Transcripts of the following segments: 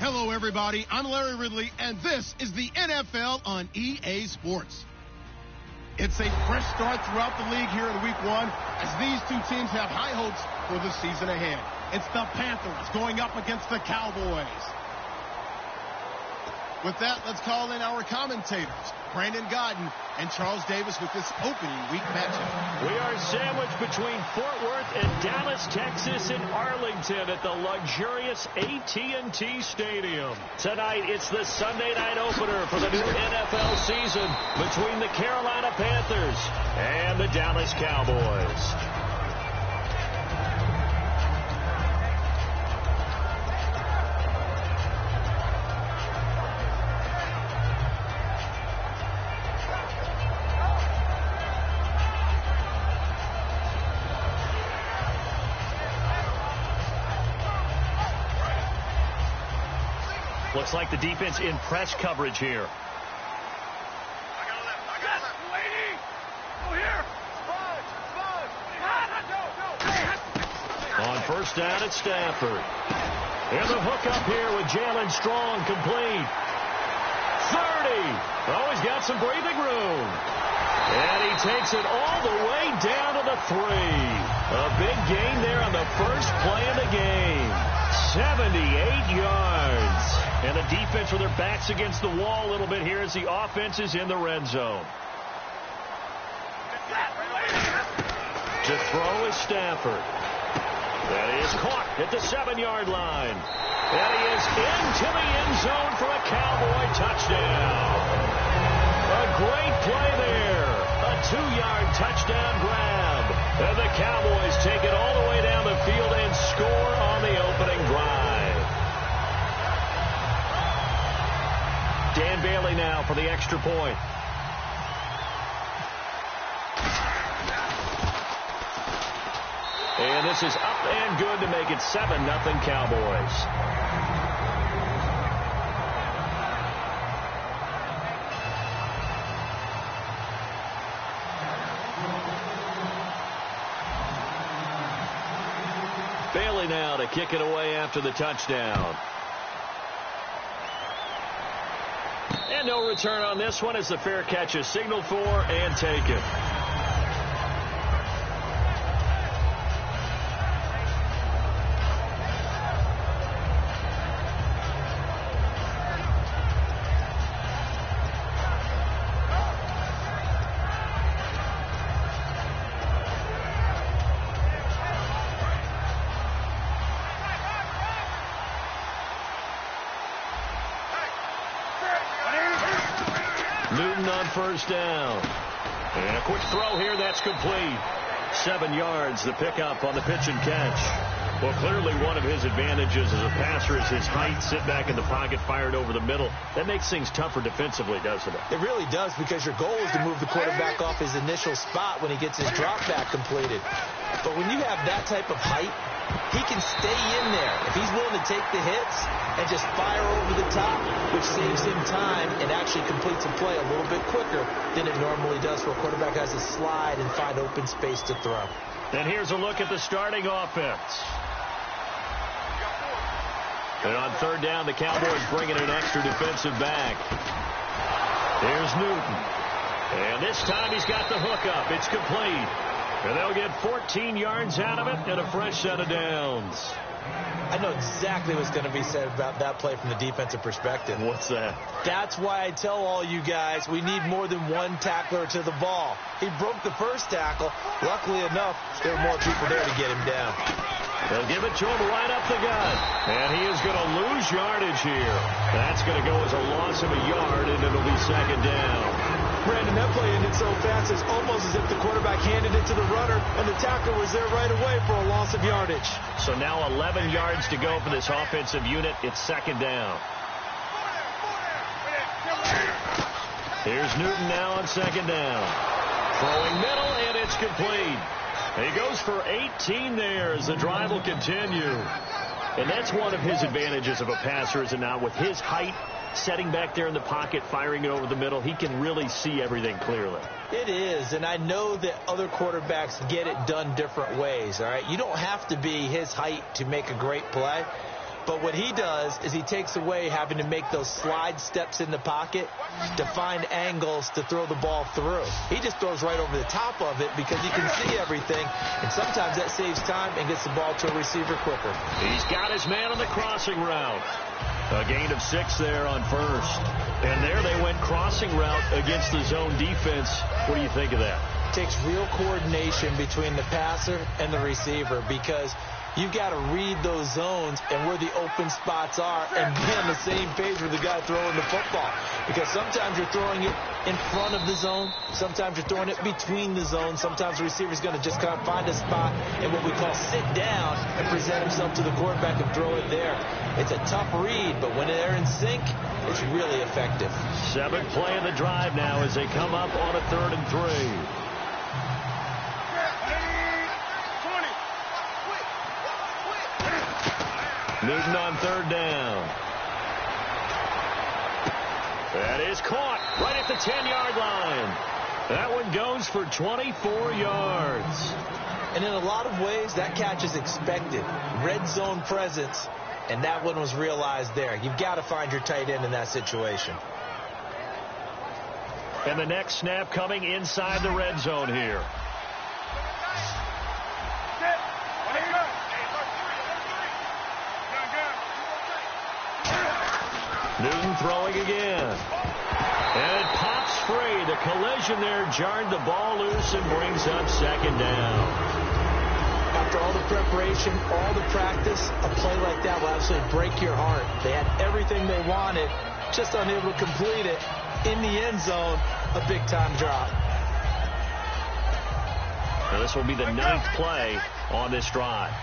Hello, everybody. I'm Larry Ridley, and this is the NFL on EA Sports. It's a fresh start throughout the league here in Week 1 as these two teams have high hopes for the season ahead. It's the Panthers going up against the Cowboys. With that, let's call in our commentators, Brandon Godden and Charles Davis, with this opening week matchup. We are sandwiched between Fort Worth and Dallas, Texas, and Arlington at the luxurious AT&T Stadium. Tonight, it's the Sunday night opener for the new NFL season between the Carolina Panthers and the Dallas Cowboys. Looks like the defense in press coverage here. On first down, it's Stafford. And the hook up here with Jalen Strong, complete. 30. Oh, he's got some breathing room. And he takes it all the way down to the 3. A big gain there on the first play of the game. 78 yards. And the defense with their backs against the wall a little bit here as the offense is in the red zone. To throw is Stafford. That is caught at the 7-yard line. And he is into the end zone for a Cowboy touchdown. A great play there. A 2-yard touchdown grab. And the Cowboys take it all the way down the field and score on the opening drive. Dan Bailey now for the extra point. And this is up and good to make it 7-0 Cowboys. Bailey now to kick it away after the touchdown. And no return on this one as the fair catch is signaled for and taken. Newton on first down. And a quick throw here, that's complete. 7 yards, the pickup on the pitch and catch. Well, clearly one of his advantages as a passer is his height. Sit back in the pocket, fired over the middle. That makes things tougher defensively, doesn't it? It really does, because your goal is to move the quarterback off his initial spot when he gets his drop back completed. But when you have that type of height, he can stay in there if he's willing to take the hits and just fire over the top, which saves him time and actually completes a play a little bit quicker than it normally does for a quarterback has to slide and find open space to throw. And here's a look at the starting offense. And on third down, the Cowboys bringing an extra defensive back. Here's Newton. And this time he's got the hook up. It's complete. And they'll get 14 yards out of it and a fresh set of downs. I know exactly what's going to be said about that play from the defensive perspective. What's that? That's why I tell all you guys we need more than one tackler to the ball. He broke the first tackle. Luckily enough, there were more people there to get him down. They'll give it to him right up the gut. And he is going to lose yardage here. That's going to go as a loss of a yard, and it'll be second down. Brandon, that play ended so fast, it's almost as if the quarterback handed it to the runner, and the tackler was there right away for a loss of yardage. So now 11 yards to go for this offensive unit. It's second down. Here's Newton now on second down. Throwing middle, and it's complete. He goes for 18 there as the drive will continue. And that's one of his advantages of a passer, is it not? With his height, setting back there in the pocket, firing it over the middle, he can really see everything clearly. It is, and I know that other quarterbacks get it done different ways, all right? You don't have to be his height to make a great play, But what he does is he takes away having to make those slide steps in the pocket to find angles to throw the ball through. He just throws right over the top of it because he can see everything, and sometimes that saves time and gets the ball to a receiver quicker. He's got his man on the crossing route. A gain of 6 there on first. And there they went crossing route against the zone defense. What do you think of that? Takes real coordination between the passer and the receiver because you've got to read those zones and where the open spots are and be on the same page with the guy throwing the football. Because sometimes you're throwing it in front of the zone. Sometimes you're throwing it between the zones. Sometimes the receiver's going to just kind of find a spot and what we call sit down and present himself to the quarterback and throw it there. It's a tough read, but when they're in sync, it's really effective. 7th play of the drive now as they come up on a 3rd and 3. Newton on 3rd down. That is caught right at the 10-yard line. That one goes for 24 yards. And in a lot of ways, that catch is expected. Red zone presence, and that one was realized there. You've got to find your tight end in that situation. And the next snap coming inside the red zone here. Newton throwing again. And it pops free. The collision there jarred the ball loose and brings up 2nd down. After all the preparation, all the practice, a play like that will absolutely break your heart. They had everything they wanted, just unable to complete it. In the end zone, a big-time drop. Now this will be the 9th play on this drive.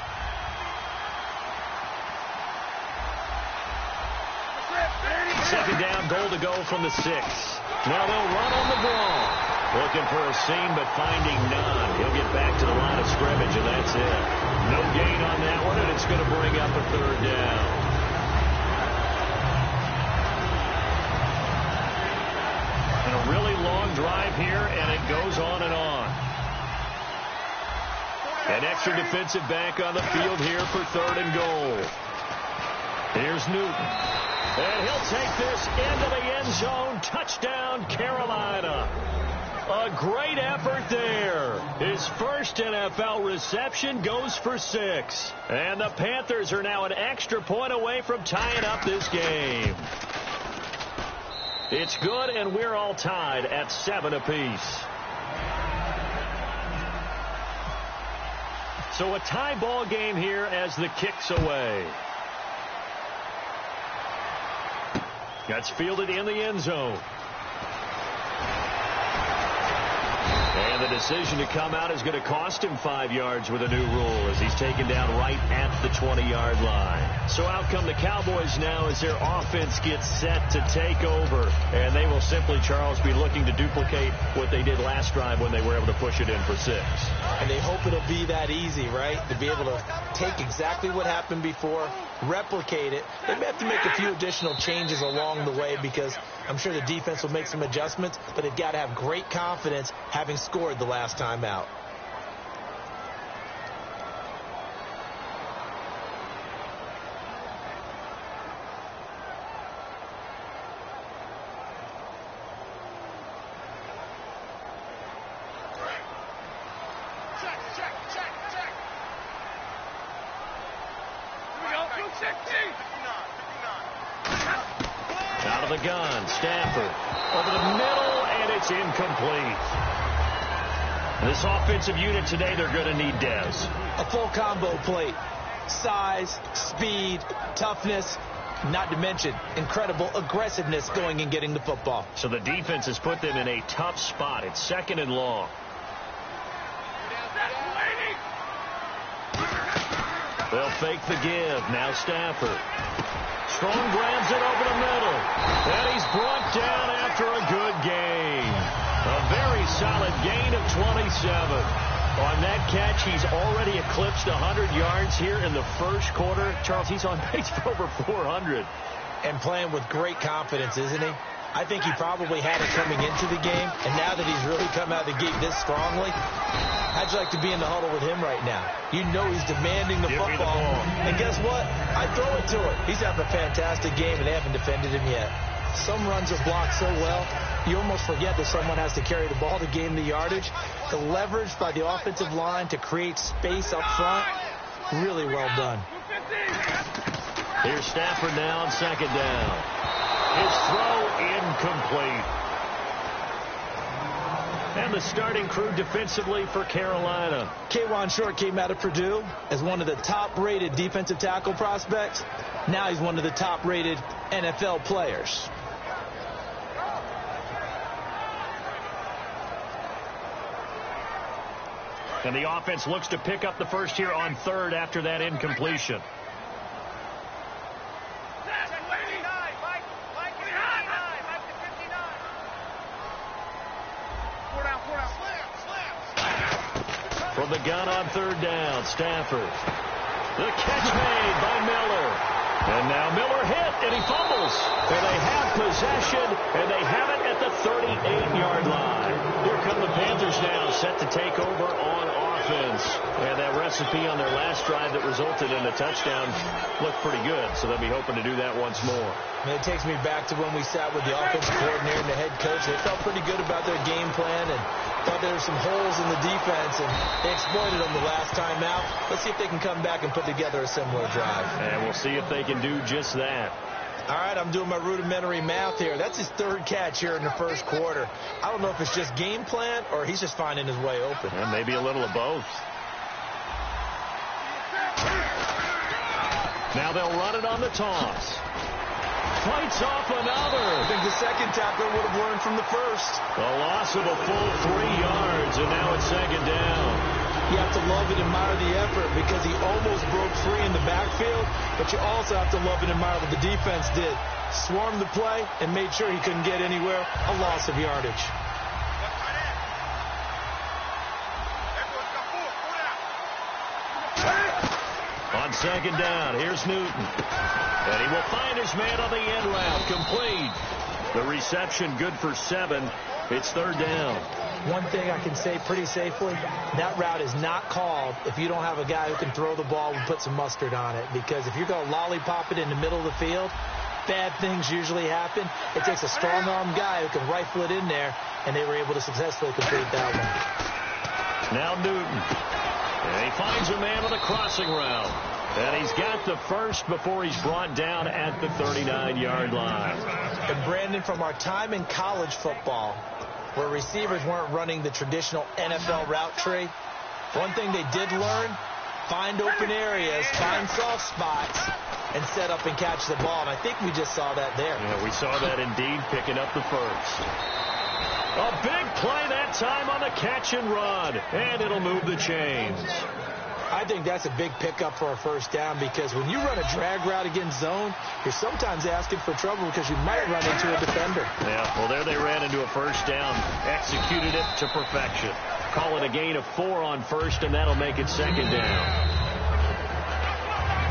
Second down, goal to go from the 6. Now they'll run on the draw. Looking for a seam, but finding none. He'll get back to the line of scrimmage, and that's it. No gain on that one, and it's going to bring up a 3rd down. And a really long drive here, and it goes on and on. An extra defensive back on the field here for 3rd and goal. Here's Newton. And he'll take this into the end zone. Touchdown, Carolina. A great effort there. His first NFL reception goes for 6. And the Panthers are now an extra point away from tying up this game. It's good, and we're all tied at 7 apiece. So a tie ball game here as the kick's away. That's fielded in the end zone. And the decision to come out is going to cost him 5 yards with a new rule as he's taken down right at the 20-yard line. So out come the Cowboys now as their offense gets set to take over. And they will simply, Charles, be looking to duplicate what they did last drive when they were able to push it in for 6. And they hope it'll be that easy, right? To be able to take exactly what happened before, replicate it. They may have to make a few additional changes along the way because I'm sure the defense will make some adjustments, but they've got to have great confidence having scored the last time out. Out of the gun, Stafford over the middle, and it's incomplete. This offensive unit today, they're going to need Dez. A full combo plate. Size, speed, toughness, not to mention incredible aggressiveness going and getting the football. So the defense has put them in a tough spot. It's 2nd and long. They'll fake the give. Now Stafford. Strong grabs it over the middle. And he's brought down after a good gain. A very solid gain of 27. On that catch, he's already eclipsed 100 yards here in the first quarter. Charles, he's on pace for over 400. And playing with great confidence, isn't he? I think he probably had it coming into the game. And now that he's really come out of the gate this strongly, How'd you like to be in the huddle with him right now? You know he's demanding the football. Me the ball. And guess what? I throw it to him. He's having a fantastic game, and they haven't defended him yet. Some runs are blocked so well, you almost forget that someone has to carry the ball to gain the yardage. The leverage by the offensive line to create space up front, really well done. Here's Stafford now on second down. His throw incomplete. And the starting crew defensively for Carolina. K'Wan Short came out of Purdue as one of the top-rated defensive tackle prospects. Now he's one of the top-rated NFL players. And the offense looks to pick up the first here on third after that incompletion. From the gun on third down, Stafford. The catch made by Miller. And now Miller hit, and he fumbles. And they have possession, and they have it at the 38-yard line. Here come the Panthers now, set to take over on offense. And that recipe on their last drive that resulted in a touchdown looked pretty good, so they'll be hoping to do that once more. And it takes me back to when we sat with the offensive coordinator and the head coach. They felt pretty good about their game plan and thought there were some holes in the defense, and they exploited them the last time out. Let's see if they can come back and put together a similar drive. And we'll see if they can do just that. All right, I'm doing my rudimentary math here. That's his third catch here in the first quarter. I don't know if it's just game plan or he's just finding his way open. And maybe a little of both. Now they'll run it on the toss. Fights off another. I think the second tackler would have learned from the first. A loss of a full 3 yards, and now it's second down. You have to love and admire the effort because he almost broke free in the backfield, but you also have to love and admire what the defense did. Swarmed the play and made sure he couldn't get anywhere. A loss of yardage. On second down, here's Newton. And he will find his man on the end route. Complete. The reception good for 7. It's third down. One thing I can say pretty safely, that route is not called if you don't have a guy who can throw the ball and put some mustard on it. Because if you're going to lollipop it in the middle of the field, bad things usually happen. It takes a strong-arm guy who can rifle it in there, and they were able to successfully complete that one. Now Newton. And he finds a man on the crossing route. And he's got the first before he's brought down at the 39-yard line. And Brandon, from our time in college football, where receivers weren't running the traditional NFL route tree, one thing they did learn, find open areas, find soft spots, and set up and catch the ball. And I think we just saw that there. Yeah, we saw that indeed, picking up the first. A big play that time on the catch and run, and it'll move the chains. I think that's a big pickup for a first down because when you run a drag route against zone, you're sometimes asking for trouble because you might run into a defender. Yeah, well, there they ran into a first down, executed it to perfection. Call it a gain of 4 on first, and that'll make it second down.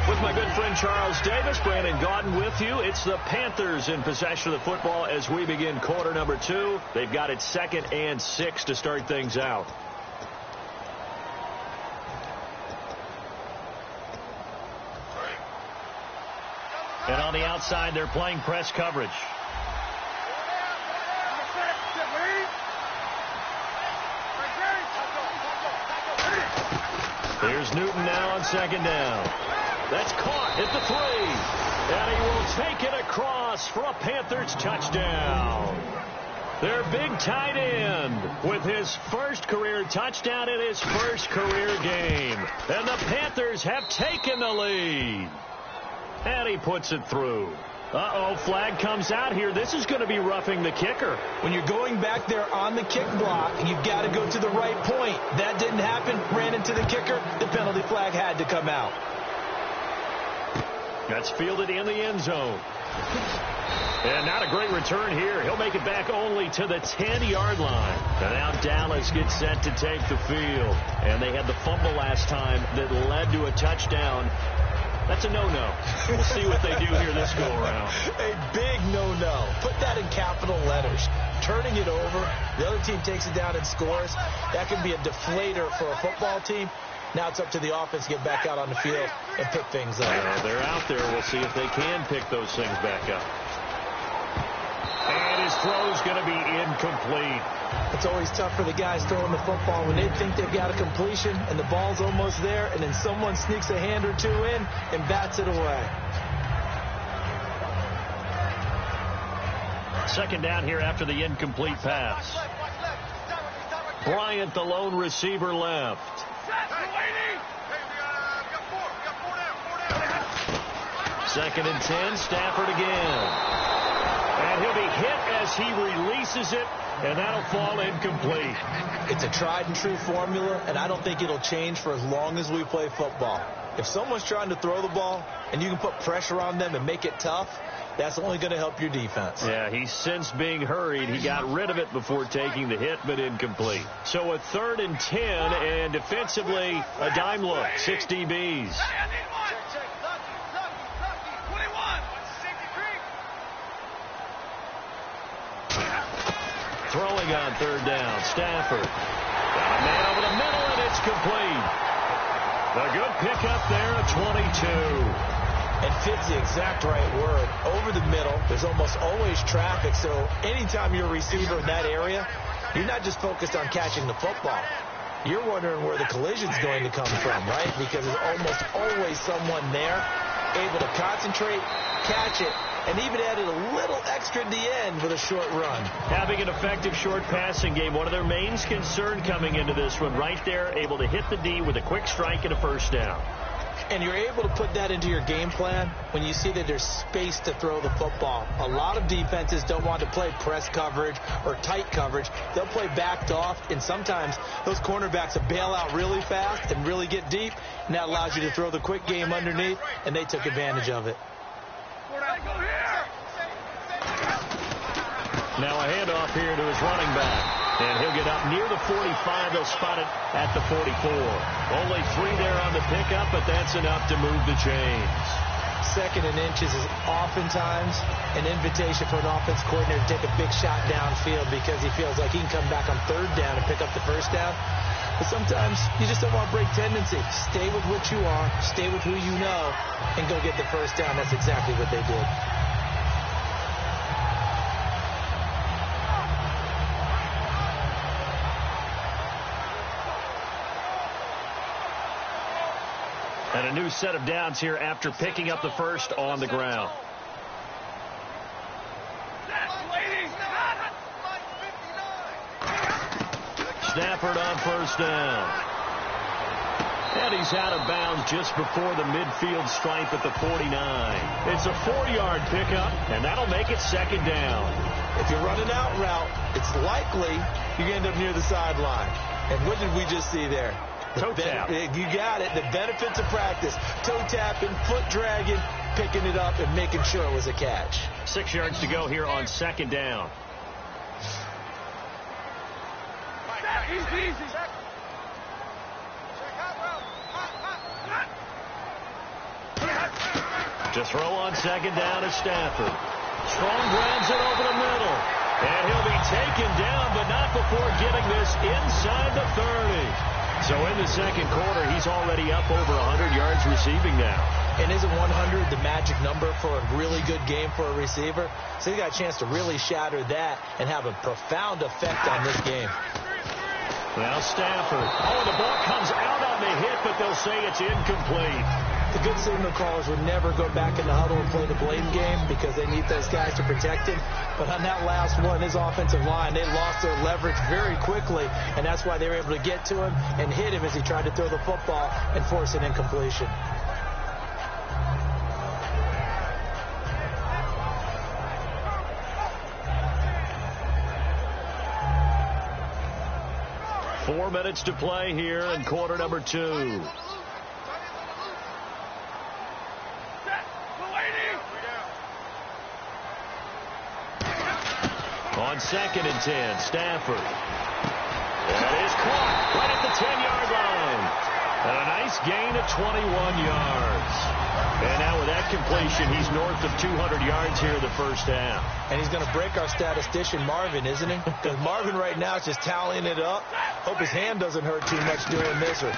With my good friend Charles Davis, Brandon Gaudin with you. It's the Panthers in possession of the football as we begin quarter number 2. They've got it 2nd and 6 to start things out. And on the outside, they're playing press coverage. Here's Newton now on second down. That's caught at the 3. And he will take it across for a Panthers touchdown. Their big tight end with his first career touchdown in his first career game. And the Panthers have taken the lead. And he puts it through. Uh-oh, flag comes out here. This is going to be roughing the kicker. When you're going back there on the kick block, you've got to go to the right point. That didn't happen. Ran into the kicker. The penalty flag had to come out. That's fielded in the end zone. And not a great return here. He'll make it back only to the 10-yard line. And now Dallas gets set to take the field. And they had the fumble last time that led to a touchdown. That's a no-no. We'll see what they do here this go-around. A big no-no. Put that in capital letters. turning it over. The other team takes it down and scores. That can be a deflator for a football team. Now it's up to the offense to get back out on the field and pick things up. They're out there. We'll see if they can pick those things back up. And his throw's going to be incomplete. It's always tough for the guys throwing the football when they think they've got a completion and the ball's almost there, and then someone sneaks a hand or two in and bats it away. Second down here after the incomplete pass. Bryant, the lone receiver, left. Second and 10, Stafford again. And he'll be hit as he releases it, and that'll fall incomplete. It's a tried and true formula, and I don't think it'll change for as long as we play football. If someone's trying to throw the ball and you can put pressure on them and make it tough, that's only going to help your defense. Yeah, he's since being hurried. He got rid of it before taking the hit, but incomplete. So a 3rd and 10, and defensively, a dime look, 6 DBs. Throwing on 3rd down, Stafford. Got a man over the middle, and it's complete. A good pickup there at 22. And fits the exact right word. Over the middle, there's almost always traffic, so anytime you're a receiver in that area, you're not just focused on catching the football. You're wondering where the collision's going to come from, right? Because there's almost always someone there able to concentrate, catch it, and even added a little extra at the end with a short run. Having an effective short passing game, one of their main concern coming into this one, right there, able to hit the D with a quick strike and a first down. And you're able to put that into your game plan when you see that there's space to throw the football. A lot of defenses don't want to play press coverage or tight coverage. They'll play backed off, and sometimes those cornerbacks will bail out really fast and really get deep, and that allows you to throw the quick game underneath, and they took advantage of it. Now a handoff here to his running back. And he'll get up near the 45. They'll spot it at the 44. Only 3 there on the pickup, but that's enough to move the chains. 2nd and inches is oftentimes an invitation for an offense coordinator to take a big shot downfield because he feels like he can come back on 3rd down and pick up the first down. But sometimes you just don't want to break tendency. Stay with what you are, stay with who you know, and go get the first down. That's exactly what they did. And a new set of downs here after picking up the first on the ground. Stafford on first down. And he's out of bounds just before the midfield stripe at the 49. It's a 4-yard pickup, and that'll make it 2nd down. If you're running out route, it's likely you're going to end up near the sideline. And what did we just see there? Toe tap. You got it. The benefits of practice. Toe tapping, foot dragging, picking it up, and making sure it was a catch. 6 yards to go here on 2nd down. Easy. To throw on 2nd down is Stafford. Strong grounds it over the middle. And he'll be taken down, but not before getting this inside the 30. So in the 2nd quarter, he's already up over 100 yards receiving now. And isn't 100 the magic number for a really good game for a receiver? So he got a chance to really shatter that and have a profound effect on this game. Now Stafford. Oh, the ball comes out on the hit, but they'll say it's incomplete. The good signal callers would never go back in the huddle and play the blame game because they need those guys to protect him. But on that last one, his offensive line, they lost their leverage very quickly, and that's why they were able to get to him and hit him as he tried to throw the football and force an incompletion. Four minutes to play here in quarter number 2. On 2nd and 10, Stafford. That is caught right at the 10-yard line. And a nice gain of 21 yards. And now with that completion, he's north of 200 yards here in the first half. And he's going to break our statistician, Marvin, isn't he? Because Marvin right now is just tallying it up. Hope his hand doesn't hurt too much doing this, or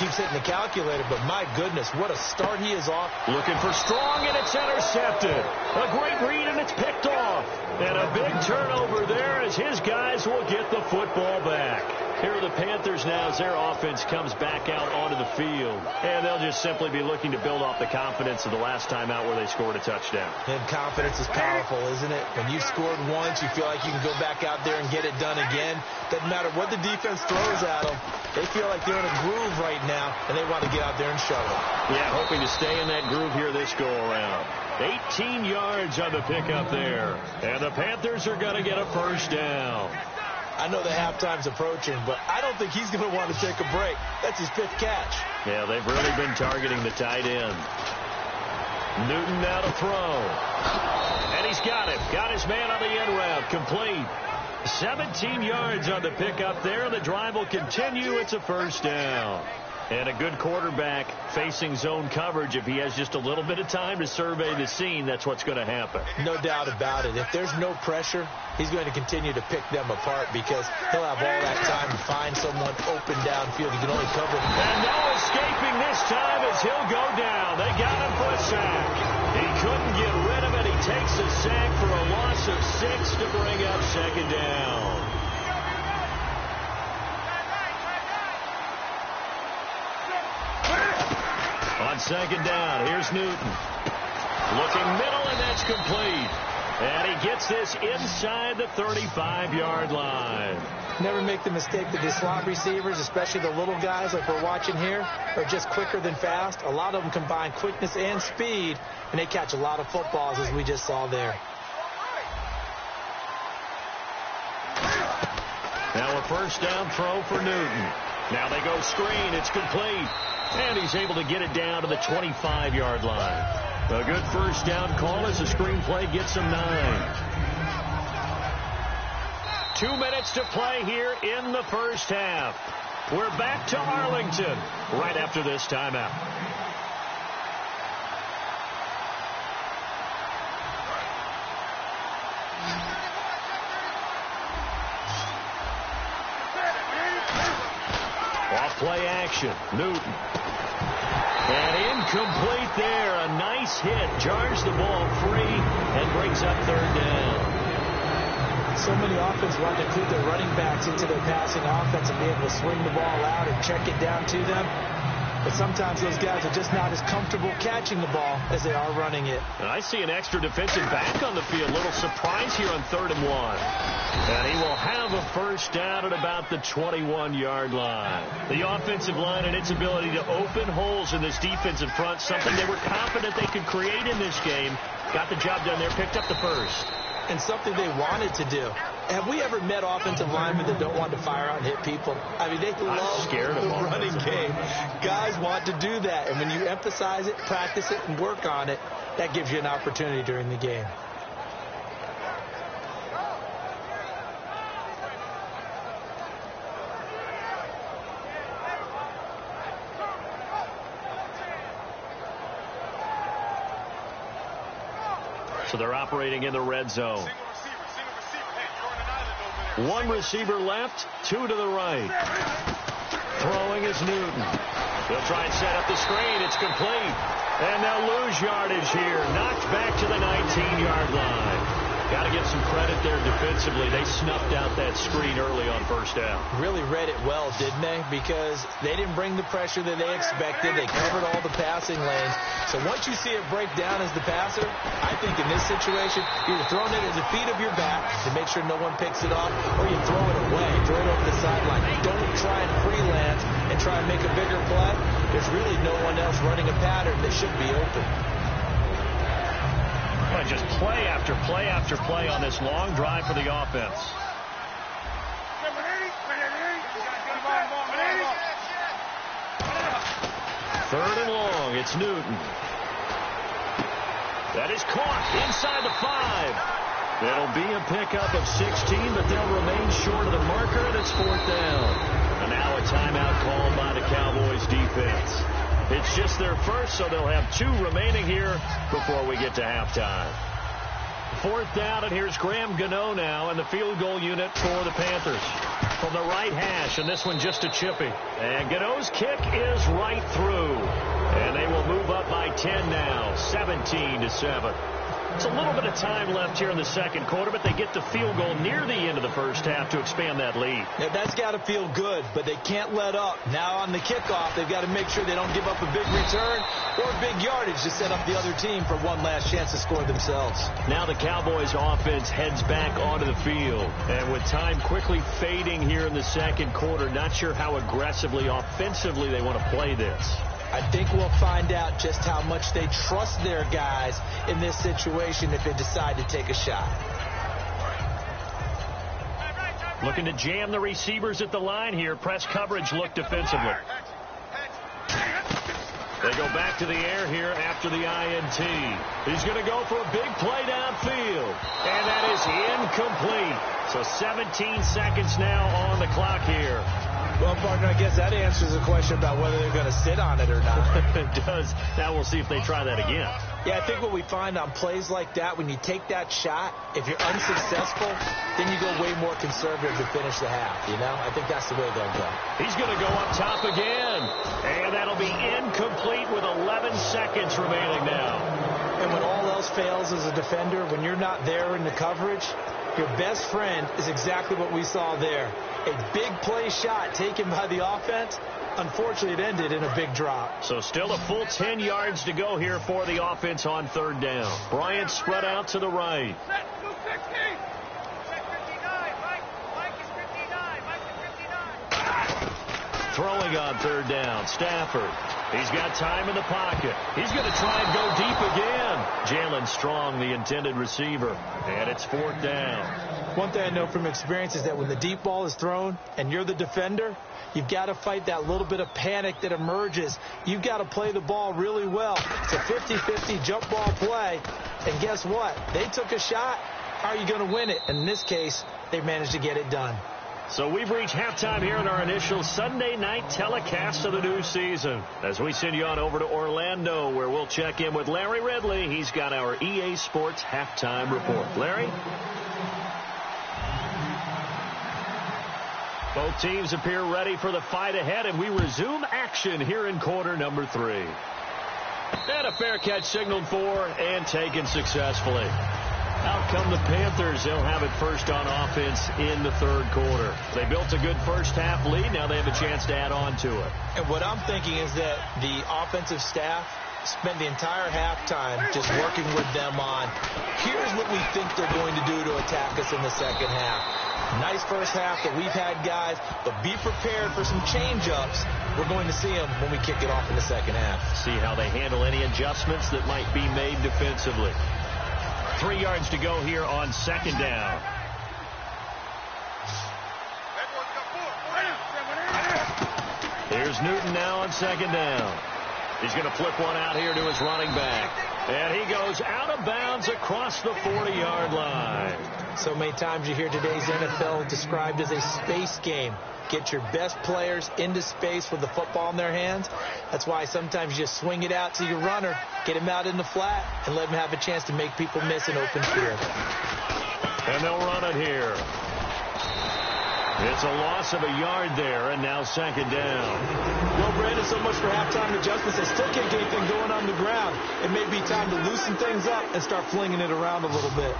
keeps hitting the calculator. But my goodness, what a start he is off. Looking for Strong, and it's intercepted. A great read, and it's picked off. And a big turnover there as his guys will get the football back. Here are the Panthers now as their offense comes back out onto the field. And they'll just simply be looking to build off the confidence of the last time out where they scored a touchdown. And confidence is powerful, isn't it? When you've scored once, you feel like you can go back out there and get it done again. Doesn't matter what the defense throws at them. They feel like they're in a groove right now, and they want to get out there and show it. Yeah, hoping to stay in that groove here this go-around. 18 yards on the pickup there. And the Panthers are going to get a first down. I know the halftime's approaching, but I don't think he's going to want to take a break. That's his 5th catch. Yeah, they've really been targeting the tight end. Newton now to throw. And he's got it. Got his man on the end route. Complete. 17 yards on the pickup there. The drive will continue. It's a first down. And a good quarterback facing zone coverage. If he has just a little bit of time to survey the scene, that's what's going to happen. No doubt about it. If there's no pressure, he's going to continue to pick them apart because he'll have all that time to find someone open downfield. He can only cover them. And no escaping this time as he'll go down. They got him for a sack. He couldn't get rid of it. He takes a sack for a loss of 6 to bring up second down. On second down, here's Newton. Looking middle, and that's complete. And he gets this inside the 35-yard line. Never make the mistake that the slot receivers, especially the little guys like we're watching here, are just quicker than fast. A lot of them combine quickness and speed, and they catch a lot of footballs, as we just saw there. Now a first down throw for Newton. Now they go screen. It's complete. And he's able to get it down to the 25-yard line. A good first down call as the screen play gets him 9. 2 minutes to play here in the first half. We're back to Arlington right after this timeout. Off play action. Newton. And incomplete there. A nice hit. Jars the ball free and brings up third down. So many offenses want to include their running backs into their passing offense and be able to swing the ball out and check it down to them. But sometimes those guys are just not as comfortable catching the ball as they are running it. And I see an extra defensive back on the field. Little surprise here on 3rd and 1. And he will have a first down at about the 21-yard line. The offensive line and its ability to open holes in this defensive front, something they were confident they could create in this game. Got the job done there, picked up the first. And something they wanted to do. Have we ever met offensive linemen that don't want to fire out and hit people? I mean, they love the running game. Guys want to do that. And when you emphasize it, practice it, and work on it, that gives you an opportunity during the game. So they're operating in the red zone. One receiver left, 2 to the right. Throwing is Newton. They'll try and set up the screen. It's complete. And they'll lose yardage here. Knocked back to the 19-yard line. Got to give some credit there defensively. They snuffed out that screen early on first down. Really read it well, didn't they? Because they didn't bring the pressure that they expected. They covered all the passing lanes. So once you see it break down as the passer, I think in this situation, you're either throwing it at the feet of your back to make sure no one picks it off, or you throw it away, throw it over the sideline. Don't try and freelance and try and make a bigger play. There's really no one else running a pattern that should be open. Just play after play after play on this long drive for the offense. Third and long. It's Newton. That is caught inside the 5. It'll be a pickup of 16, but they'll remain short of the marker, and it's 4th down. And now a timeout called by the Cowboys defense. It's just their first, so they'll have 2 remaining here before we get to halftime. 4th down, and here's Graham Gano now in the field goal unit for the Panthers. From the right hash, and this one just a chippy. And Gano's kick is right through. And they will move up by 10 now, 17-7. It's a little bit of time left here in the second quarter, but they get the field goal near the end of the first half to expand that lead. Yeah, that's got to feel good, but they can't let up. Now on the kickoff, they've got to make sure they don't give up a big return or big yardage to set up the other team for one last chance to score themselves. Now the Cowboys offense heads back onto the field. And with time quickly fading here in the second quarter, not sure how aggressively, offensively they want to play this. I think we'll find out just how much they trust their guys in this situation if they decide to take a shot. Looking to jam the receivers at the line here. Press coverage look defensively. They go back to the air here after the INT. He's going to go for a big play downfield. And that is incomplete. So 17 seconds now on the clock here. Well, partner, I guess that answers the question about whether they're going to sit on it or not. It does. Now we'll see if they try that again. Yeah, I think what we find on plays like that, when you take that shot, if you're unsuccessful, then you go way more conservative to finish the half, you know? I think that's the way they'll go. He's going to go up top again. And that'll be incomplete with 11 seconds remaining now. And when all else fails as a defender, when you're not there in the coverage, your best friend is exactly what we saw there. A big play shot taken by the offense. Unfortunately, it ended in a big drop. So still a full 10 yards to go here for the offense on 3rd down. Bryant spread out to the right. Throwing on 3rd down, Stafford. He's got time in the pocket. He's going to try and go deep again. Jalen Strong, the intended receiver. And it's 4th down. One thing I know from experience is that when the deep ball is thrown and you're the defender, you've got to fight that little bit of panic that emerges. You've got to play the ball really well. It's a 50-50 jump ball play. And guess what? They took a shot. How are you going to win it? And in this case, they managed to get it done. So we've reached halftime here in our initial Sunday night telecast of the new season. As we send you on over to Orlando, where we'll check in with Larry Ridley. He's got our EA Sports halftime report. Larry? Both teams appear ready for the fight ahead, and we resume action here in quarter number 3. And a fair catch signaled for and taken successfully. Out come the Panthers. They'll have it first on offense in the 3rd quarter. They built a good first half lead. Now they have a chance to add on to it. And what I'm thinking is that the offensive staff spent the entire halftime just working with them on, here's what we think they're going to do to attack us in the second half. Nice first half that we've had, guys, but be prepared for some change-ups. We're going to see them when we kick it off in the second half. See how they handle any adjustments that might be made defensively. 3 yards to go here on 2nd down. Here's Newton now on 2nd down. He's going to flip one out here to his running back. And he goes out of bounds across the 40-yard line. So many times you hear today's NFL described as a space game. Get your best players into space with the football in their hands. That's why sometimes you just swing it out to your runner, get him out in the flat, and let him have a chance to make people miss an open field. And they'll run it here. It's a loss of a yard there, and now 2nd down. Well, Brandon, so much for halftime adjustments. They still can't get anything going on the ground. It may be time to loosen things up and start flinging it around a little bit.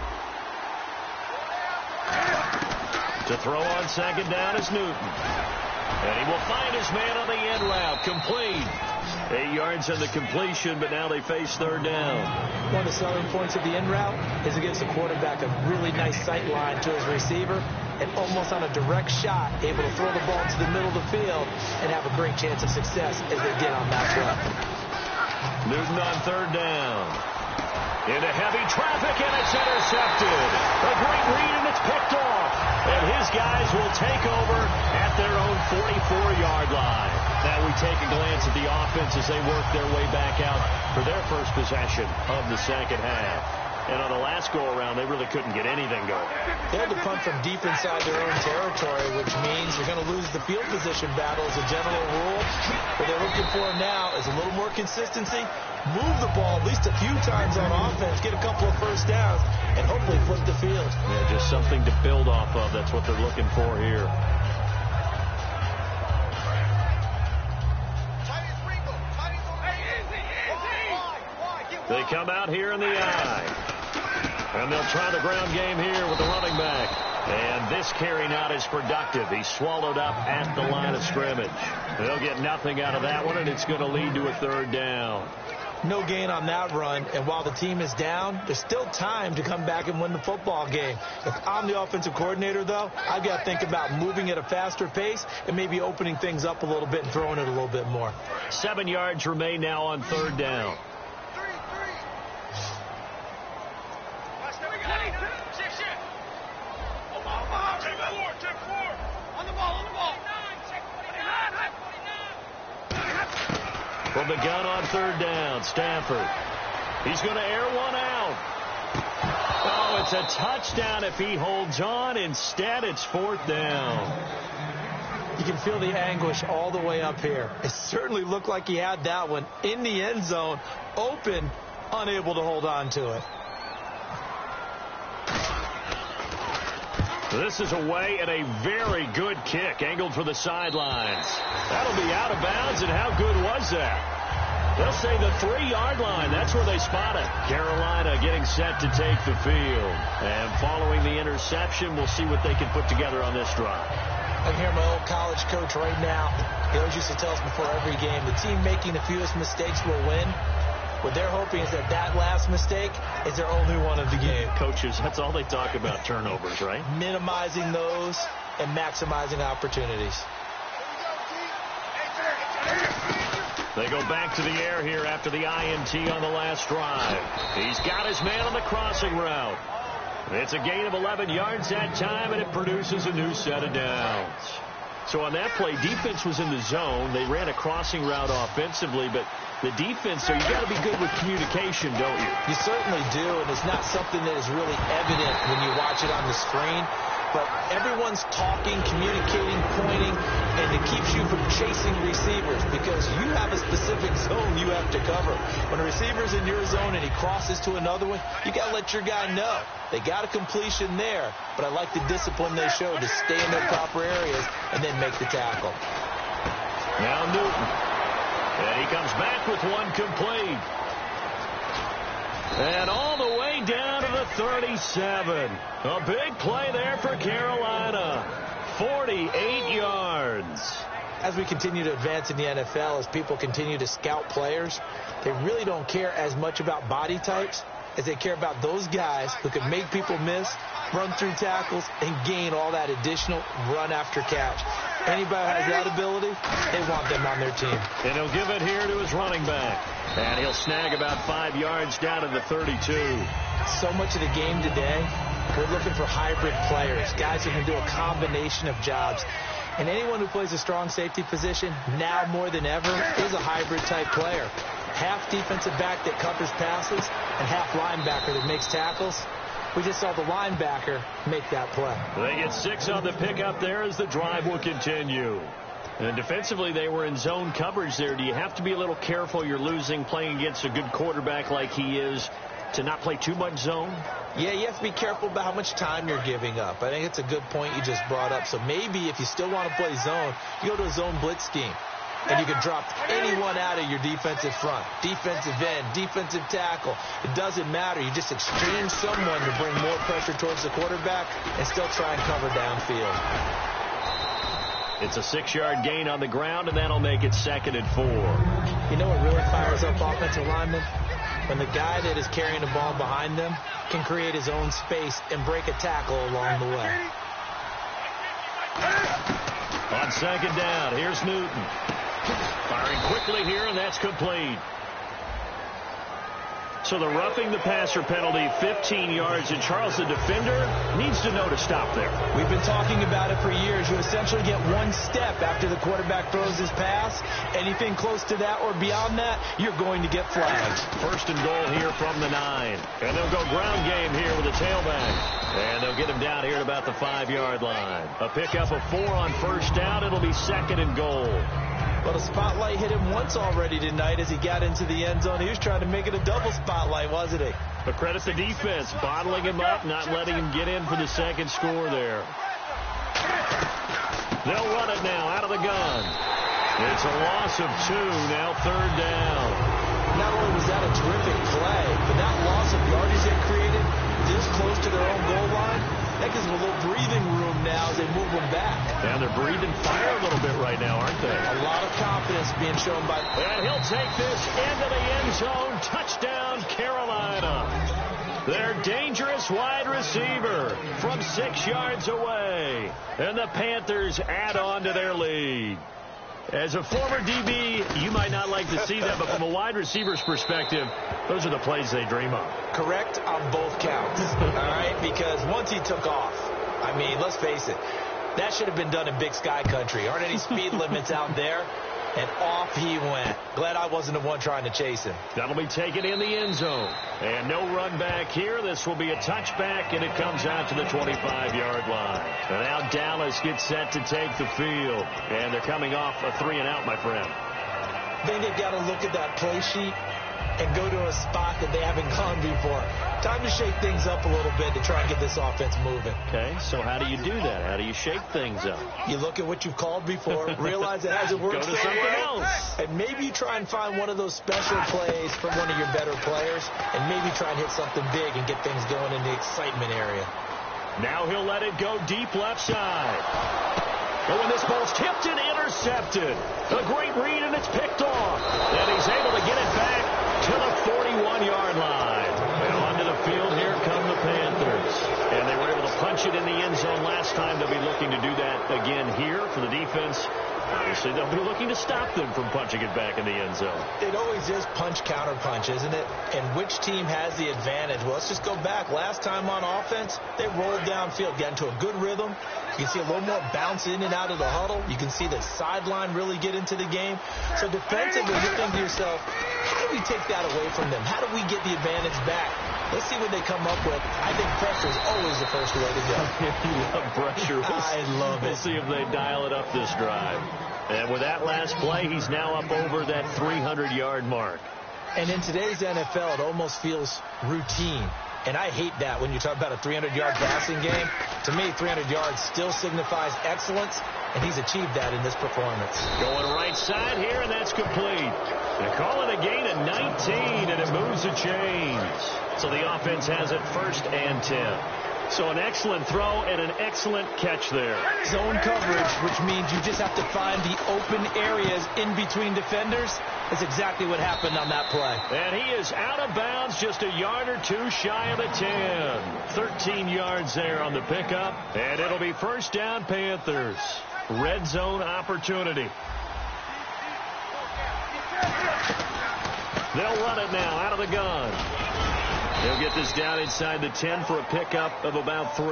To throw on 2nd down is Newton. And he will find his man on the end route. Complete. 8 yards on the completion, but now they face 3rd down. One of the selling points of the end route is against the quarterback, a really nice sight line to his receiver, and almost on a direct shot, able to throw the ball to the middle of the field and have a great chance of success as they did on that run. Newton on 3rd down. Into heavy traffic, and it's intercepted. A great read, and it's picked off. And his guys will take over at their own 44-yard line. Now we take a glance at the offense as they work their way back out for their first possession of the second half. And on the last go-around, they really couldn't get anything going. They had to punt from deep inside their own territory, which means you're going to lose the field position battle as a general rule, but they they're looking for now is a little more consistency, move the ball at least a few times on offense, get a couple of first downs, and hopefully flip the field. Yeah, just something to build off of. That's what they're looking for here. They come out here in the I. And they'll try the ground game here with the running back. And this carry not as productive. He's swallowed up at the line of scrimmage. They'll get nothing out of that one, and it's going to lead to a third down. No gain on that run, and while the team is down, there's still time to come back and win the football game. If I'm the offensive coordinator, though, I've got to think about moving at a faster pace and maybe opening things up a little bit and throwing it a little bit more. 7 yards remain now on third down. From the gun on third down, Stafford. He's going to air one out. Oh, it's a touchdown if he holds on. Instead, it's fourth down. You can feel the anguish all the way up here. It certainly looked like he had that one in the end zone, open, unable to hold on to it. This is away and a very good kick, angled for the sidelines. That'll be out of bounds, and how good was that? They'll say the 3-yard line. That's where they spot it. Carolina getting set to take the field. And following the interception, we'll see what they can put together on this drive. I can hear my old college coach right now. He always used to tell us before every game, the team making the fewest mistakes will win. What they're hoping is that last mistake is their only one of the game. Coaches, that's all they talk about, turnovers, right? Minimizing those and maximizing opportunities. They go back to the air here after the INT on the last drive. He's got his man on the crossing route. It's a gain of 11 yards that time, and it produces a new set of downs. So on that play, defense was in the zone. They ran a crossing route offensively, but the defense, so you got to be good with communication, don't you? You certainly do, and it's not something that is really evident when you watch it on the screen. But everyone's talking, communicating, pointing, and it keeps you from chasing receivers because you have a specific zone you have to cover. When a receiver's in your zone and he crosses to another one, you got to let your guy know. They got a completion there, but I like the discipline they showed to stay in their proper areas and then make the tackle. Now Newton. And he comes back with one complete. And all the way down to the 37. A big play there for Carolina. 48 yards. As we continue to advance in the NFL, as people continue to scout players, they really don't care as much about body types as they care about those guys who can make people miss, run through tackles, and gain all that additional run after catch. Anybody who has that ability, they want them on their team. And he'll give it here to his running back. And he'll snag about 5 yards down to the 32. So much of the game today, we're looking for hybrid players, guys who can do a combination of jobs. And anyone who plays a strong safety position, now more than ever, is a hybrid-type player. Half defensive back that covers passes and half linebacker that makes tackles. We just saw the linebacker make that play. They get 6 on the pickup there as the drive will continue. And defensively, they were in zone coverage there. Do you have to be a little careful? You're losing playing against a good quarterback like he is to not play too much zone? Yeah, you have to be careful about how much time you're giving up. I think it's a good point you just brought up. So maybe if you still want to play zone, you go to a zone blitz scheme. And you can drop anyone out of your defensive front, defensive end, defensive tackle. It doesn't matter. You just exchange someone to bring more pressure towards the quarterback and still try and cover downfield. It's a 6-yard gain on the ground, and that'll make it 2nd and 4. You know what really fires up offensive linemen? When the guy that is carrying the ball behind them can create his own space and break a tackle along the way. On 2nd down, here's Newton. Firing quickly here, and that's complete. So the roughing the passer penalty, 15 yards, and Charles, the defender, needs to know to stop there. We've been talking about it for years. You essentially get one step after the quarterback throws his pass. Anything close to that or beyond that, you're going to get flagged. 1st and goal here from the 9. And they'll go ground game here with a tailback. And they'll get him down here at about the 5-yard line. A pickup of 4 on 1st down. It'll be 2nd and goal. Well, to spotlight hit him once already tonight as he got into the end zone. He was trying to make it a double spotlight, wasn't he? But credit the defense, bottling him up, not letting him get in for the second score there. They'll run it now out of the gun. It's a loss of 2, now third down. Not only was that a terrific play, but that loss of yardage they created this close to their own goal line, that gives them a little breathing room now as they move them back. And they're breathing fire a little bit right now, aren't they? A lot of confidence being shown by... And he'll take this into the end zone. Touchdown, Carolina. Their dangerous wide receiver from 6 yards away. And the Panthers add on to their lead. As a former DB, you might not like to see that, but from a wide receiver's perspective, those are the plays they dream of. Correct on both counts, all right? Because once he took off, I mean, let's face it, that should have been done in Big Sky country. Aren't any speed limits out there? And off he went. Glad I wasn't the one trying to chase him. That'll be taken in the end zone. And no run back here. This will be a touchback, and it comes out to the 25-yard line. And now Dallas gets set to take the field. And they're coming off a 3-and-out, my friend. I think they've got to look at that play sheet and go to a spot that they haven't gone before. Time to shake things up a little bit to try and get this offense moving. Okay, so how do you do that? How do you shake things up? You look at what you've called before, realize it hasn't worked so well, and maybe you try and find one of those special plays from one of your better players, and maybe try and hit something big and get things going in the excitement area. Now he'll let it go deep left side. Oh, and this ball's tipped and intercepted. A great read, and it's picked off. And he's able to get it back to the 41-yard line. And onto the field, here come the Panthers. And they were able to punch it in the end zone last time. They'll be looking to do that again here for the defense. Obviously, they'll be looking to stop them from punching it back in the end zone. It always is punch, counter punch, isn't it? And which team has the advantage? Well, let's just go back. Last time on offense, they rolled downfield, got into a good rhythm. You can see a little more bounce in and out of the huddle. You can see the sideline really get into the game. So defensively, you think to yourself, how do we take that away from them? How do we get the advantage back? Let's see what they come up with. I think pressure is always the first way to go. You love pressure. I love it. We'll see if they dial it up this drive. And with that last play, he's now up over that 300-yard mark. And in today's NFL, it almost feels routine. And I hate that when you talk about a 300-yard passing game. To me, 300 yards still signifies excellence, and he's achieved that in this performance. Going right side here, and that's complete. They call it a gain of 19, and it moves the chains. So the offense has it 1st and 10. So an excellent throw and an excellent catch there. Zone coverage, which means you just have to find the open areas in between defenders. That's exactly what happened on that play. And he is out of bounds, just a yard or two shy of the 10. 13 yards there on the pickup. And it'll be 1st down, Panthers. Red zone opportunity. They'll run it now out of the gun. They'll get this down inside the 10 for a pickup of about 3.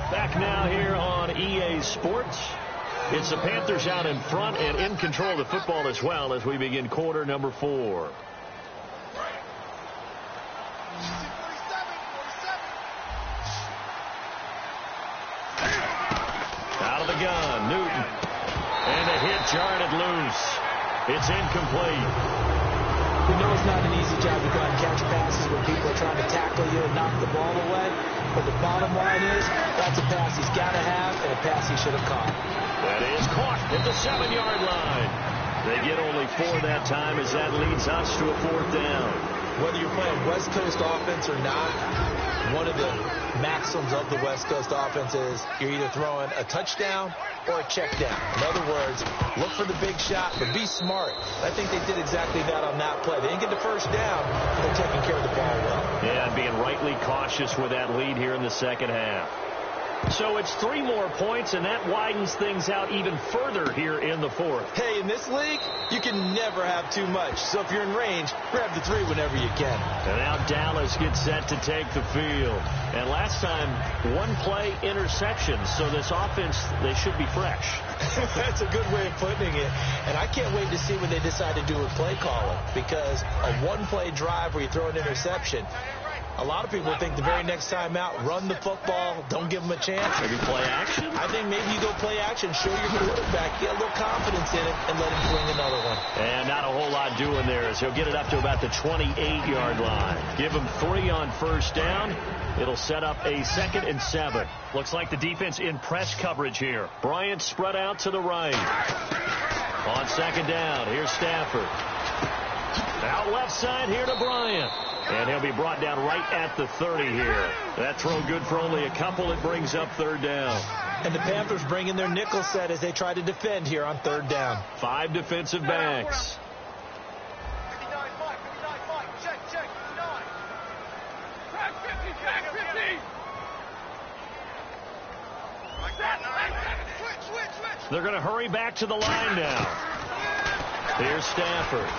Back now here on EA Sports. It's the Panthers out in front and in control of the football as well as we begin quarter number 4. Out of the gun, Newton. And the hit jarred it loose. It's incomplete. We know it's not an easy job to go out and catch passes when people are trying to tackle you and knock the ball away. But the bottom line is, that's a pass he's got to have and a pass he should have caught. That is caught at the 7-yard line. They get only 4 that time as that leads us to a 4th down. Whether you're playing West Coast offense or not, one of the maxims of the West Coast offense is you're either throwing a touchdown or a check down. In other words, look for the big shot, but be smart. I think they did exactly that on that play. They didn't get the 1st down, but they're taking care of the ball well. Yeah, and being rightly cautious with that lead here in the second half. So it's 3 more points, and that widens things out even further here in the 4th. Hey, in this league, you can never have too much. So if you're in range, grab the 3 whenever you can. And now Dallas gets set to take the field. And last time, 1-play interception. So this offense, they should be fresh. That's a good way of putting it. And I can't wait to see what they decide to do with play calling. Because a 1-play drive where you throw an interception, a lot of people think the very next time out, run the football, don't give them a chance. Maybe play action? I think maybe you go play action, show your quarterback, get a little confidence in it, and let him fling another one. And not a whole lot doing there as he'll get it up to about the 28-yard line. Give him 3 on first down. It'll set up a 2nd and 7. Looks like the defense in press coverage here. Bryant spread out to the right. On 2nd down, here's Stafford. Out left side here to Bryant. And he'll be brought down right at the 30 here. That throw good for only a couple. It brings up 3rd down. And the Panthers bring in their nickel set as they try to defend here on 3rd down. 5 defensive backs. 59, Mike, check, 59. Back 50. Switch. They're going to hurry back to the line now. Here's Stafford.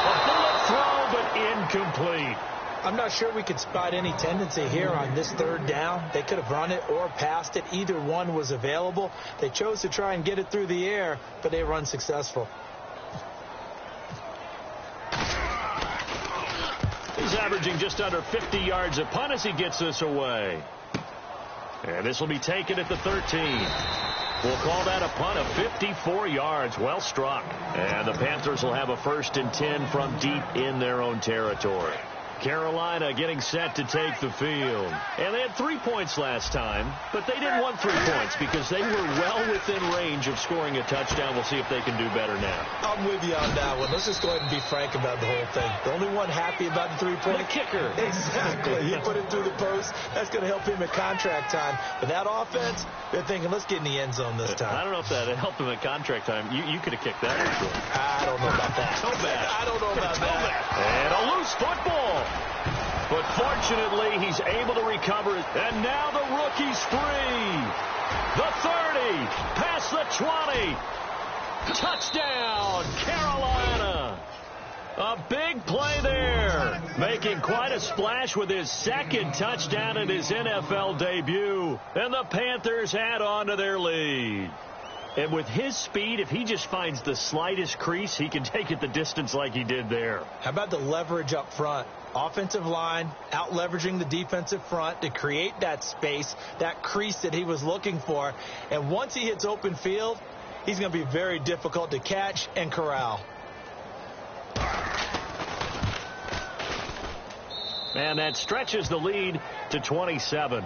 A bullet throw, but incomplete. I'm not sure we could spot any tendency here on this 3rd down. They could have run it or passed it. Either one was available. They chose to try and get it through the air, but they were unsuccessful. He's averaging just under 50 yards a punt as he gets this away. And this will be taken at the 13. We'll call that a punt of 54 yards. Well struck. And the Panthers will have a 1st and 10 from deep in their own territory. Carolina getting set to take the field. And they had 3 points last time, but they didn't want 3 points because they were well within range of scoring a touchdown. We'll see if they can do better now. I'm with you on that one. Let's just go ahead and be frank about the whole thing. The only one happy about the 3-point. The kicker. Exactly. He put it through the post. That's going to help him at contract time. But that offense, they're thinking, let's get in the end zone this time. I don't know if that helped him at contract time. You could have kicked that, actually. I don't know about that. So bad. I don't know about that. And a loose football. But fortunately, he's able to recover it. And now the rookie's free. The 30, past the 20. Touchdown, Carolina. A big play there. Making quite a splash with his 2nd touchdown in his NFL debut. And the Panthers add on to their lead. And with his speed, if he just finds the slightest crease, he can take it the distance like he did there. How about the leverage up front? Offensive line out leveraging the defensive front to create that space, that crease that he was looking for. And once he hits open field, he's going to be very difficult to catch and corral. And that stretches the lead to 27.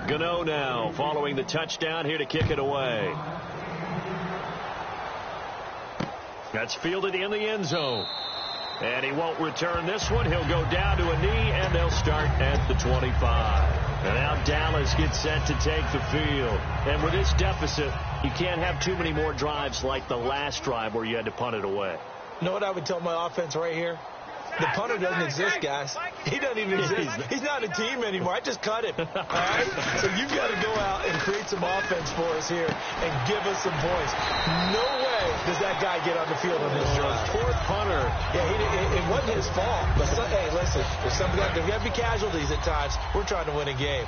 Gano now following the touchdown here to kick it away. That's fielded in the end zone. And he won't return this one. He'll go down to a knee, and they'll start at the 25. And now Dallas gets set to take the field. And with this deficit, you can't have too many more drives like the last drive where you had to punt it away. You know what I would tell my offense right here? The punter doesn't exist, guys. He doesn't even exist. He's not a team anymore. I just cut him. All right? So you've got to go out and create some offense for us here and give us some points. No way does that guy get on the field on this drive. Poor punter. Yeah, it wasn't his fault. But hey, listen, there's got to be casualties at times. We're trying to win a game.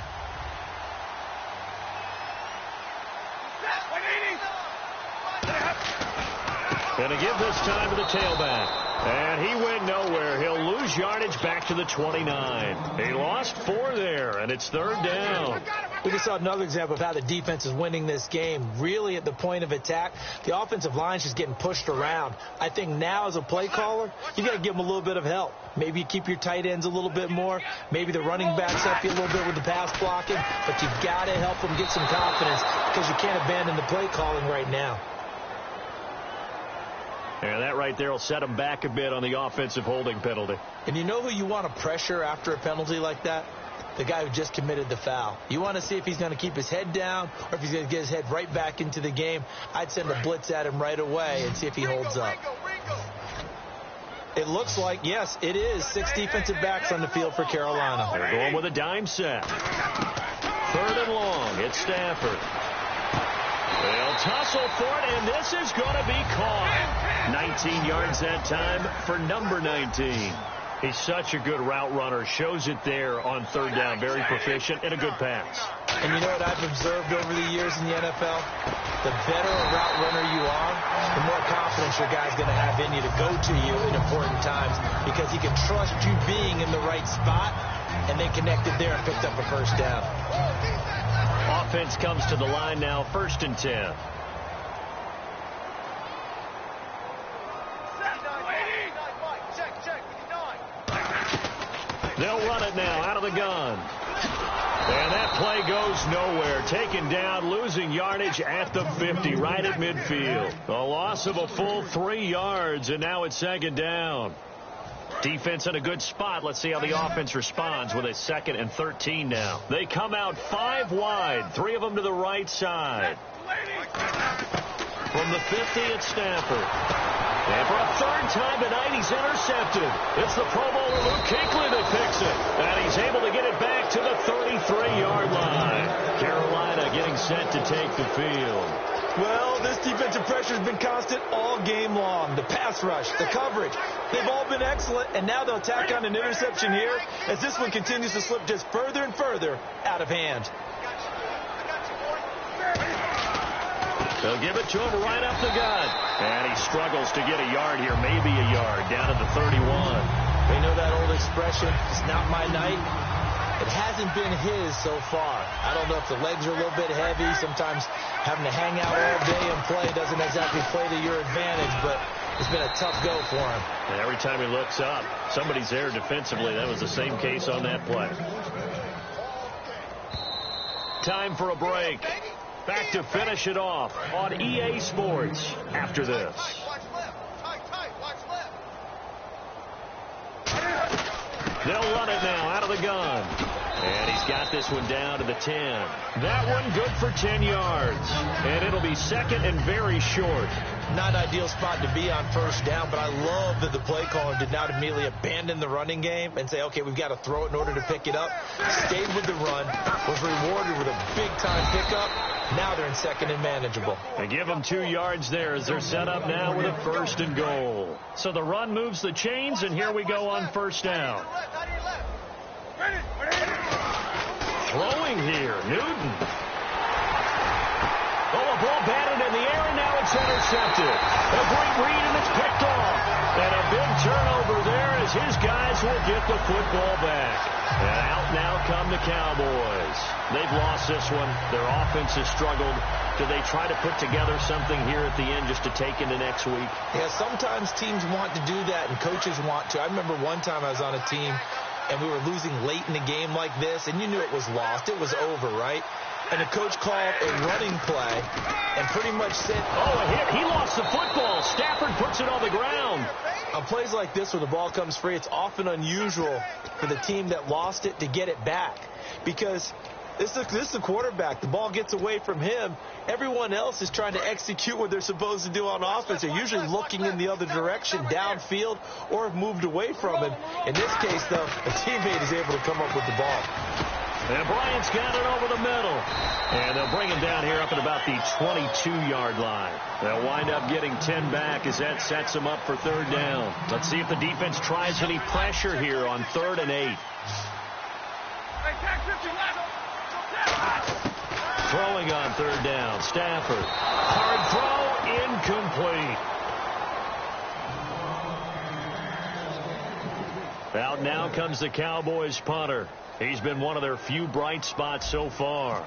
Going to give this time to the tailback. And he went nowhere. He'll lose yardage back to the 29. He lost 4 there, and it's 3rd down. We just saw another example of how the defense is winning this game. Really at the point of attack, the offensive line is just getting pushed around. I think now as a play caller, you got to give them a little bit of help. Maybe you keep your tight ends a little bit more. Maybe the running backs help you a little bit with the pass blocking. But you got to help them get some confidence because you can't abandon the play calling right now. And that right there will set him back a bit on the offensive holding penalty. And you know who you want to pressure after a penalty like that? The guy who just committed the foul. You want to see if he's going to keep his head down or if he's going to get his head right back into the game. I'd send a blitz at him right away and see if he holds up. It looks like, yes, it is 6 defensive backs on the field for Carolina. They're going with a dime set. 3rd and long. It's Stafford. They'll tussle for it, and this is going to be caught. 19 yards that time for number 19. He's such a good route runner. Shows it there on third down. Very proficient and a good pass. And you know what I've observed over the years in the NFL? The better a route runner you are, the more confidence your guy's going to have in you to go to you in important times because he can trust you being in the right spot, and they connected there and picked up a first down. Offense comes to the line now, 1st and 10. They'll run it now out of the gun. And that play goes nowhere. Taken down, losing yardage at the 50, right at midfield. A loss of a full 3 yards, and now it's 2nd down. Defense in a good spot. Let's see how the offense responds with a 2nd and 13 now. They come out 5 wide, 3 of them to the right side. From the 50, it's Stafford. And for a 3rd time tonight, he's intercepted. It's the Pro Bowler Luke Kuechly that picks it. And he's able to get it back to the 33-yard line. Carolina getting set to take the field. Well, this defensive pressure has been constant all game long. The pass rush, the coverage, they've all been excellent. And now they'll tack on an interception here as this one continues to slip just further and further out of hand. They'll give it to him right up the gut. And he struggles to get a yard here, maybe a yard, down at the 31. They know that old expression, it's not my night. It hasn't been his so far. I don't know if the legs are a little bit heavy. Sometimes having to hang out all day and play doesn't exactly play to your advantage, but it's been a tough go for him. And every time he looks up, somebody's there defensively. That was the same case on that play. Time for a break. Back to finish it off on EA Sports after this. They'll run it now out of the gun. And he's got this one down to the 10. That one good for 10 yards. And it'll be 2nd and very short. Not an ideal spot to be on 1st down, but I love that the play caller did not immediately abandon the running game and say, okay, we've got to throw it in order to pick it up. Stayed with the run, was rewarded with a big-time pickup. Now they're in 2nd and manageable. They give them 2 yards there as they're set up now with a 1st and goal. So the run moves the chains, and here we go on 1st down. Throwing here, Newton. Oh, a ball batted in the air, and now it's intercepted. A great read, and it's picked off. And a big turnover there as his guys will get the football back. And out now come the Cowboys. They've lost this one. Their offense has struggled. Do they try to put together something here at the end just to take into next week? Yeah, sometimes teams want to do that, and coaches want to. I remember one time I was on a team, and we were losing late in the game like this, and you knew it was lost. It was over, right? And the coach called a running play and pretty much said, oh, a hit. He lost the football. Stafford puts it on the ground. On plays like this where the ball comes free, it's often unusual for the team that lost it to get it back because this is the quarterback. The ball gets away from him. Everyone else is trying to execute what they're supposed to do on offense. They're usually looking in the other direction, downfield, or have moved away from him. In this case, though, a teammate is able to come up with the ball. And Bryant's got it over the middle. And they'll bring him down here up at about the 22-yard line. They'll wind up getting 10 back as that sets them up for 3rd down. Let's see if the defense tries any pressure here on 3rd and 8. Throwing on 3rd down, Stafford. Hard throw, incomplete. Out now comes the Cowboys punter. He's been one of their few bright spots so far.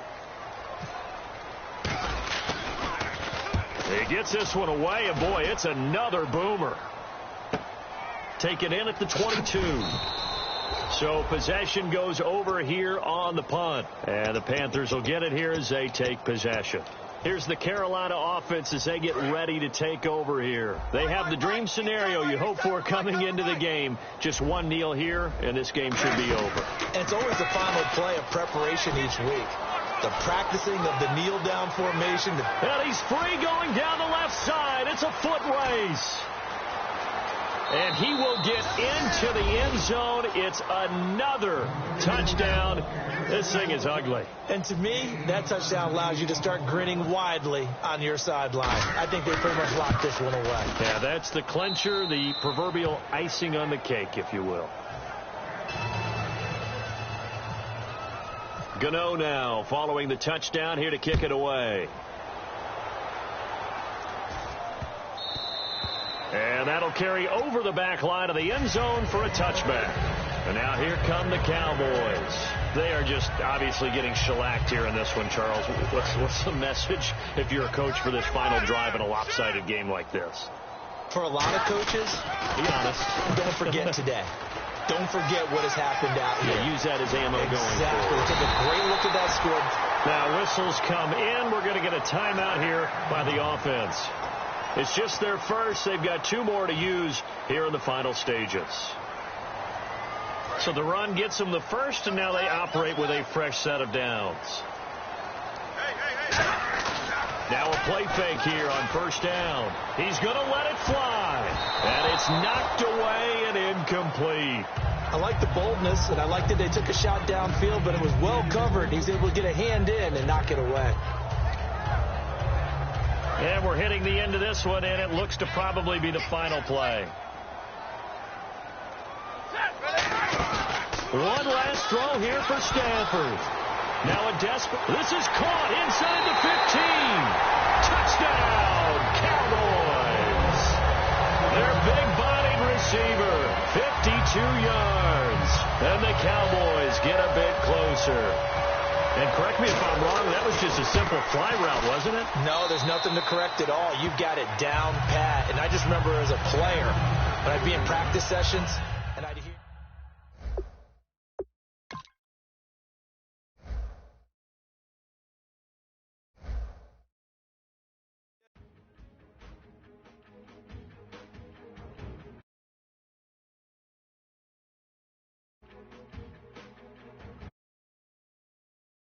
He gets this one away, and boy, it's another boomer. Taken in at the 22. So possession goes over here on the punt. And the Panthers will get it here as they take possession. Here's the Carolina offense as they get ready to take over here. They have the dream scenario you hope for coming into the game. Just one kneel here, and this game should be over. And it's always the final play of preparation each week. The practicing of the kneel-down formation. And he's free going down the left side. It's a foot race. And he will get into the end zone. It's another touchdown. This thing is ugly. And to me, that touchdown allows you to start grinning widely on your sideline. I think they pretty much locked this one away. Yeah, that's the clincher, the proverbial icing on the cake, if you will. Gano now following the touchdown here to kick it away. And that'll carry over the back line of the end zone for a touchback. And now here come the Cowboys. They are just obviously getting shellacked here in this one, Charles. What's the message if you're a coach for this final drive in a lopsided game like this? For a lot of coaches, be honest, don't forget today. Don't forget what has happened out here. Yeah, use that as ammo going forward. Exactly. Take a great look at that score. Now whistles come in. We're going to get a timeout here by the offense. It's just their first. They've got 2 more to use here in the final stages. So the run gets them the first, and now they operate with a fresh set of downs. Now a play fake here on first down. He's going to let it fly. And it's knocked away and incomplete. I like the boldness, and I like that they took a shot downfield, but it was well covered. He's able to get a hand in and knock it away. And we're hitting the end of this one, and it looks to probably be the final play. One last throw here for Stanford. Now a desperate. This is caught inside the 15. Touchdown, Cowboys. Their big-bodied receiver, 52 yards. And the Cowboys get a bit closer. And correct me if I'm wrong, that was just a simple fly route, wasn't it? No, there's nothing to correct at all. You've got it down pat. And I just remember as a player, when I'd be in practice sessions, and I'd